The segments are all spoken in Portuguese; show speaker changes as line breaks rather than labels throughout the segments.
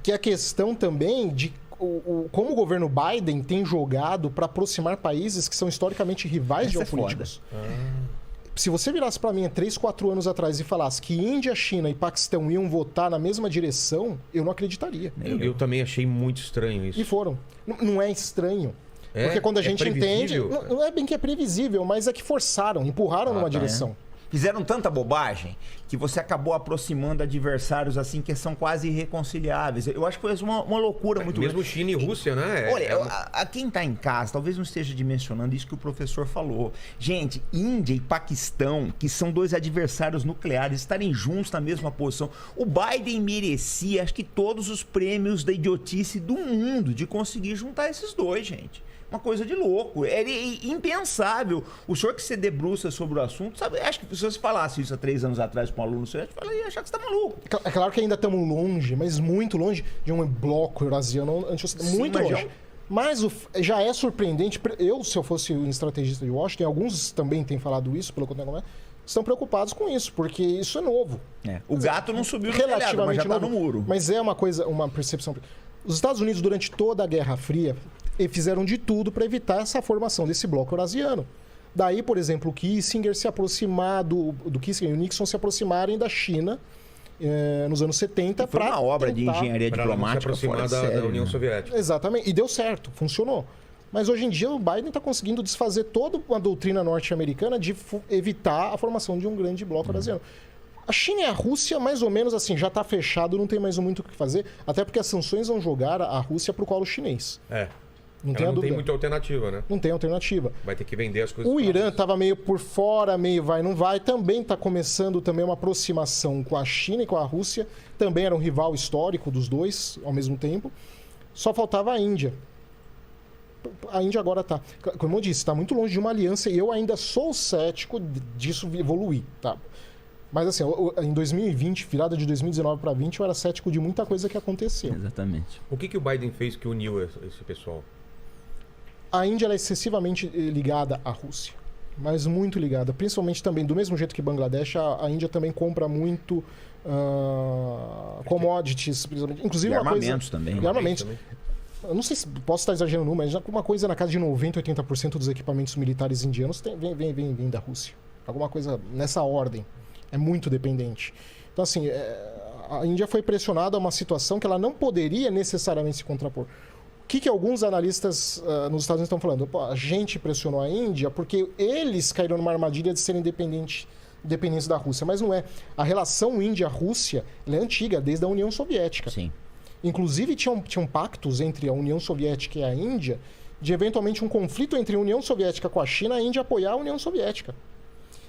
Que é a questão também de como o governo Biden tem jogado para aproximar países que são historicamente rivais geopolíticos. Se você virasse para mim há 3, 4 anos atrás e falasse que Índia, China e Paquistão iam votar na mesma direção, eu não acreditaria.
Eu também achei muito estranho isso.
E foram. Não é estranho. Porque quando a gente entende... Não é bem que é previsível, mas é que forçaram, empurraram numa direção.
Fizeram tanta bobagem que você acabou aproximando adversários assim que são quase irreconciliáveis. Eu acho que foi uma loucura muito grande.
Mesmo China e Rússia, né?
Olha, a quem está em casa talvez não esteja dimensionando isso que o professor falou. Gente, Índia e Paquistão, que são 2 adversários nucleares, estarem juntos na mesma posição. O Biden merecia, acho que todos os prêmios da idiotice do mundo de conseguir juntar esses 2, gente. Uma coisa de louco. É impensável. O senhor que se debruça sobre o assunto, sabe? Acho que se você falasse isso há 3 anos atrás com um aluno seu, eu ia achar que você está maluco.
É claro que ainda estamos longe, mas muito longe de um bloco eurasiano muito longe. Mas já é surpreendente. Se eu fosse um estrategista de Washington, alguns também têm falado isso, pelo que eu tenho, estão preocupados com isso, porque isso é novo.
O gato não subiu no telhado, mas já está no muro.
Mas é uma percepção. Os Estados Unidos, durante toda a Guerra Fria, fizeram de tudo para evitar essa formação desse bloco eurasiano. Daí, por exemplo, o Kissinger se aproximar do Kissinger e o Nixon se aproximarem da China nos anos 70
para uma obra de engenharia diplomática
se aproximar da União Soviética.
Exatamente. E deu certo, funcionou. Mas hoje em dia o Biden está conseguindo desfazer toda uma doutrina norte-americana de evitar a formação de um grande bloco eurasiano. A China e a Rússia, mais ou menos assim, já está fechado, não tem mais muito o que fazer, até porque as sanções vão jogar a Rússia para o colo chinês. Não tem
muita alternativa, né?
Não tem alternativa.
Vai ter que vender as coisas.
O Irã estava meio por fora, meio vai, não vai. Também está começando também uma aproximação com a China e com a Rússia. Também era um rival histórico dos dois ao mesmo tempo. Só faltava a Índia. A Índia agora está, como eu disse, está muito longe de uma aliança e eu ainda sou cético disso evoluir, tá? Mas assim, em 2020, virada de 2019 para 20, eu era cético de muita coisa que aconteceu.
Exatamente.
O que o Biden fez que uniu esse pessoal?
A Índia ela é excessivamente ligada à Rússia, mas muito ligada. Principalmente também, do mesmo jeito que Bangladesh, a Índia também compra muito commodities, principalmente. Inclusive
e armamentos também.
E armamentos. Eu não sei se posso estar exagerando, mas já uma coisa na casa de 90%, 80% dos equipamentos militares indianos vem da Rússia. Alguma coisa nessa ordem. É muito dependente. Então, assim, a Índia foi pressionada a uma situação que ela não poderia necessariamente se contrapor. O que alguns analistas nos Estados Unidos estão falando? Pô, a gente pressionou a Índia porque eles caíram numa armadilha de serem dependentes da Rússia. Mas não é. A relação Índia-Rússia é antiga, desde a União Soviética.
Sim.
Inclusive, tinham pactos entre a União Soviética e a Índia de, eventualmente, um conflito entre a União Soviética com a China, a Índia apoiar a União Soviética.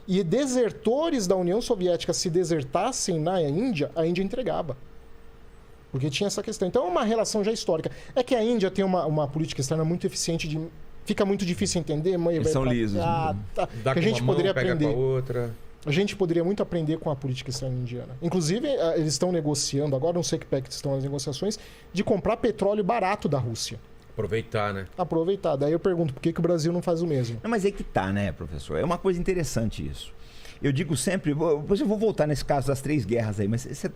E desertores da União Soviética, se desertassem na Índia, a Índia entregava. Porque tinha essa questão. Então é uma relação já histórica. É que a Índia tem uma política externa muito eficiente, fica muito difícil entender.
Eles são lisos.
Que a gente poderia aprender.
Pega com a outra.
A gente poderia muito aprender com a política externa indiana. Inclusive, eles estão negociando, agora não sei que pé que estão as negociações, de comprar petróleo barato da Rússia.
Aproveitar, né?
Aproveitar. Daí eu pergunto, por que o Brasil não faz o mesmo?
Não, mas é que tá, né, professor? É uma coisa interessante isso. Eu digo sempre, depois eu vou voltar nesse caso das 3 guerras aí, mas você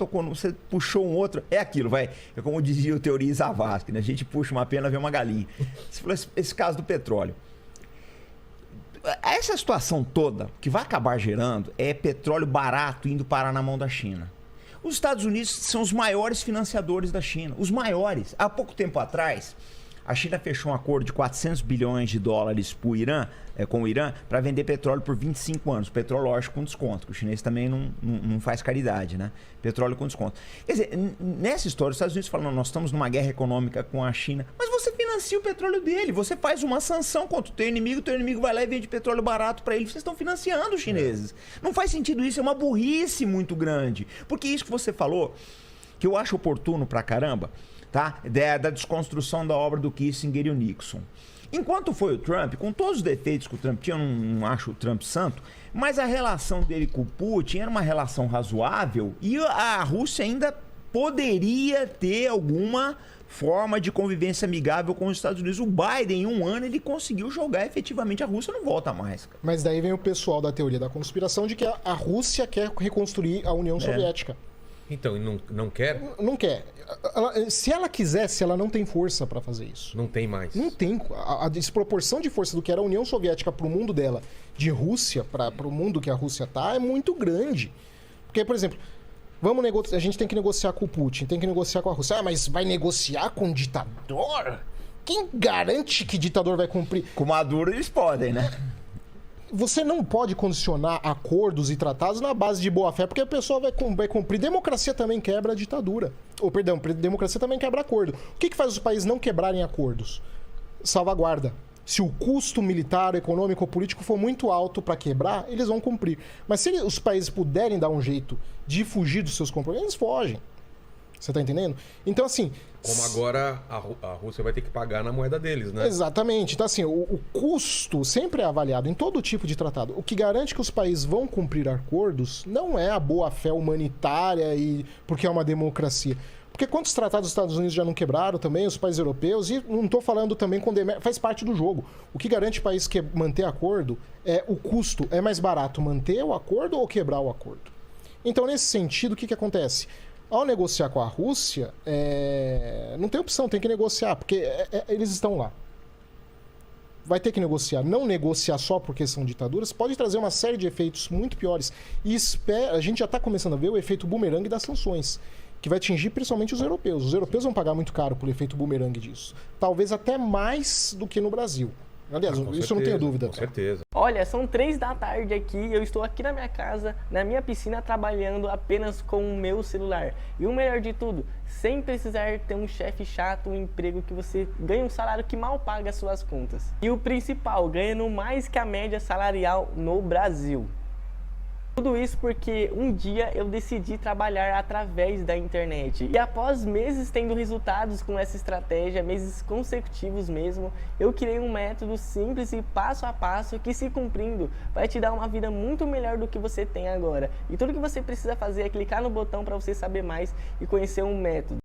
puxou um outro, é aquilo, vai. É como dizia o Teoria Zavascki, né? A gente puxa uma pena, vê uma galinha. Você falou esse caso do petróleo. Essa situação toda, que vai acabar gerando, é petróleo barato indo parar na mão da China. Os Estados Unidos são os maiores financiadores da China, os maiores. Há pouco tempo atrás, a China fechou um acordo de 400 bilhões de dólares com o Irã para vender petróleo por 25 anos. Petróleo, lógico, com desconto, que o chinês também não faz caridade, né? Petróleo com desconto. Quer dizer, nessa história, os Estados Unidos falam, nós estamos numa guerra econômica com a China, mas você financia o petróleo dele, você faz uma sanção contra o teu inimigo vai lá e vende petróleo barato para ele, vocês estão financiando os chineses. Não faz sentido isso, é uma burrice muito grande. Porque isso que você falou, que eu acho oportuno pra caramba, tá? Da desconstrução da obra do Kissinger e o Nixon. Enquanto foi o Trump, com todos os defeitos que o Trump tinha, eu não acho o Trump santo, mas a relação dele com o Putin era uma relação razoável e a Rússia ainda poderia ter alguma forma de convivência amigável com os Estados Unidos. O Biden, em um ano, ele conseguiu jogar efetivamente. A Rússia não volta mais. Cara.
Mas daí vem o pessoal da teoria da conspiração de que a Rússia quer reconstruir a União Soviética.
Então, e não quer?
Não quer. Se ela quisesse, ela não tem força para fazer isso.
Não tem mais.
Não tem. A desproporção de força do que era a União Soviética para o mundo dela, de Rússia para o mundo que a Rússia tá, é muito grande. Porque, por exemplo, a gente tem que negociar com o Putin, tem que negociar com a Rússia. Ah, mas vai negociar com um ditador? Quem garante que ditador vai cumprir?
Com Maduro eles podem, né?
Você não pode condicionar acordos e tratados na base de boa-fé, porque a pessoa vai cumprir. Democracia também quebra a ditadura. Ou, perdão, democracia também quebra acordo. O que faz os países não quebrarem acordos? Salvaguarda. Se o custo militar, econômico ou político for muito alto para quebrar, eles vão cumprir. Mas se os países puderem dar um jeito de fugir dos seus compromissos, eles fogem. Você tá entendendo? Então, assim...
Como agora a Rússia vai ter que pagar na moeda deles, né?
Exatamente. Então, assim, o custo sempre é avaliado em todo tipo de tratado. O que garante que os países vão cumprir acordos não é a boa-fé humanitária e porque é uma democracia. Porque quantos tratados dos Estados Unidos já não quebraram também, os países europeus, e não estou falando também com faz parte do jogo. O que garante o país que manter acordo é o custo. É mais barato manter o acordo ou quebrar o acordo? Então, nesse sentido, o que acontece? Ao negociar com a Rússia, não tem opção, tem que negociar, porque eles estão lá. Vai ter que negociar. Não negociar só porque são ditaduras pode trazer uma série de efeitos muito piores. E a gente já está começando a ver o efeito bumerangue das sanções, que vai atingir principalmente os europeus. Os europeus vão pagar muito caro pelo efeito bumerangue disso. Talvez até mais do que no Brasil. Aliás, isso eu não tenho dúvida.
Com certeza.
Olha, são 3 da tarde aqui e eu estou aqui na minha casa, na minha piscina, trabalhando apenas com o meu celular. E o melhor de tudo, sem precisar ter um chefe chato, um emprego que você ganha um salário que mal paga as suas contas. E o principal, ganhando mais que a média salarial no Brasil. Tudo isso porque um dia eu decidi trabalhar através da internet. E após meses tendo resultados com essa estratégia, meses consecutivos mesmo, eu criei um método simples e passo a passo que, se cumprindo, vai te dar uma vida muito melhor do que você tem agora. E tudo que você precisa fazer é clicar no botão para você saber mais e conhecer um método.